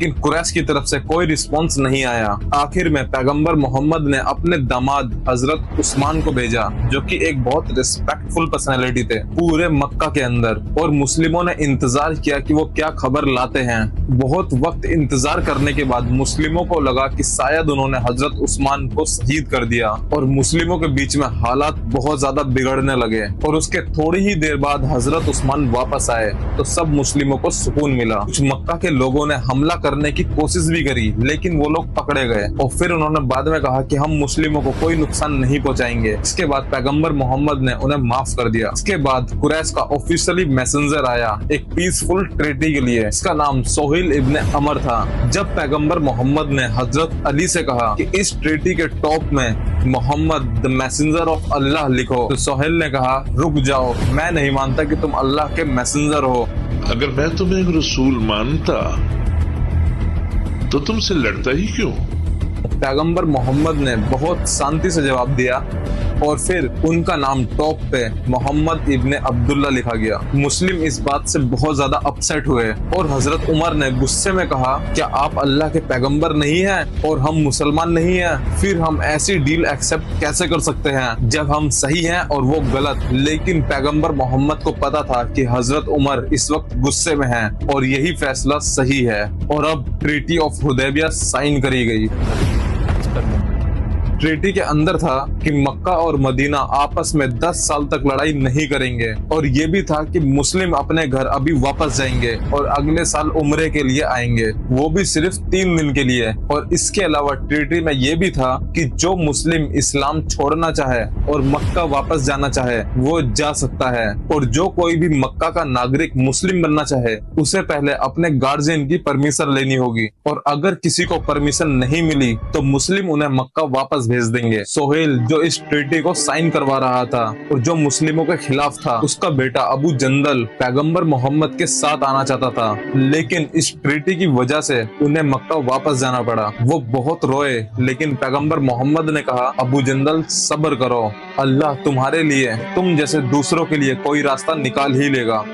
लेकिन कुरैश की तरफ से कोई रिस्पॉन्स नहीं आया। आखिर में पैगंबर मोहम्मद ने अपने दामाद हजरत उस्मान को भेजा, जो कि एक बहुत रिस्पेक्टफुल पर्सनैलिटी थे पूरे मक्का के अंदर। और मुस्लिमों ने इंतजार किया कि वो क्या खबर लाते हैं। बहुत वक्त इंतजार करने के बाद मुस्लिमों को लगा कि शायद उन्होंने हजरत उस्मान को शहीद कर दिया, और मुस्लिमों के बीच में हालात बहुत ज्यादा बिगड़ने लगे। और उसके थोड़ी ही देर बाद हजरत उस्मान वापस आए तो सब मुस्लिमों को सुकून मिला। कुछ मक्का के लोगों ने हमला करने की कोशिश भी करी, लेकिन वो लोग पकड़े गए। और फिर उन्होंने बाद में कहा कि हम मुस्लिमों को कोई नुकसान नहीं पहुंचाएंगे। इसके बाद पैगंबर मोहम्मद ने उन्हें माफ कर दिया। इसके बाद कुरैश का ऑफिशियली मैसेंजर आया एक पीसफुल ट्रीटी के लिए। इसका नाम सोहेल इब्न अमर था। जब पैगंबर मोहम्मद ने हजरत अली से कहा कि इस ट्रीटी के टॉप में मोहम्मद द मैसेंजर ऑफ अल्लाह लिखो, तो सोहेल ने कहा रुक जाओ, मैं नहीं मानता कि तुम अल्लाह के मैसेंजर हो। अगर मैं तुम्हें एक रसूल मानता तो तुमसे लड़ता ही क्यों? पैगंबर मोहम्मद ने बहुत शांति से जवाब दिया, और फिर उनका नाम टॉप पे मोहम्मद इब्ने अब्दुल्ला लिखा गया। मुस्लिम इस बात से बहुत ज्यादा अपसेट हुए, और हजरत उमर ने गुस्से में कहा, क्या आप अल्लाह के पैगंबर नहीं हैं और हम मुसलमान नहीं हैं? फिर हम ऐसी डील एक्सेप्ट कैसे कर सकते हैं जब हम सही हैं और वो गलत? लेकिन पैगंबर मोहम्मद को पता था कि हजरत उमर इस वक्त गुस्से में हैं और यही फैसला सही है। और अब ट्रीटी ऑफ हुदैबिया साइन करी गई। ट्रीटी के अंदर था कि मक्का और मदीना आपस में 10 साल तक लड़ाई नहीं करेंगे, और ये भी था कि मुस्लिम अपने घर अभी वापस जाएंगे और अगले साल उम्रे के लिए आएंगे, वो भी सिर्फ 3 दिन के लिए। और इसके अलावा ट्रीटी में ये भी था कि जो मुस्लिम इस्लाम छोड़ना चाहे और मक्का वापस जाना चाहे वो जा सकता है, और जो कोई भी मक्का का नागरिक मुस्लिम बनना चाहे उसे पहले अपने गार्जियन की परमिशन लेनी होगी, और अगर किसी को परमिशन नहीं मिली तो मुस्लिम उन्हें मक्का वापस भेज देंगे। सोहेल जो इस ट्रीटी को साइन करवा रहा था और जो मुस्लिमों के खिलाफ था, उसका बेटा अबू जंदल पैगंबर मोहम्मद के साथ आना चाहता था, लेकिन इस ट्रीटी की वजह से उन्हें मक्का वापस जाना पड़ा। वो बहुत रोए, लेकिन पैगंबर मोहम्मद ने कहा, अबू जंदल सब्र करो, अल्लाह तुम्हारे लिए तुम जैसे दूसरों के लिए कोई रास्ता निकाल ही लेगा।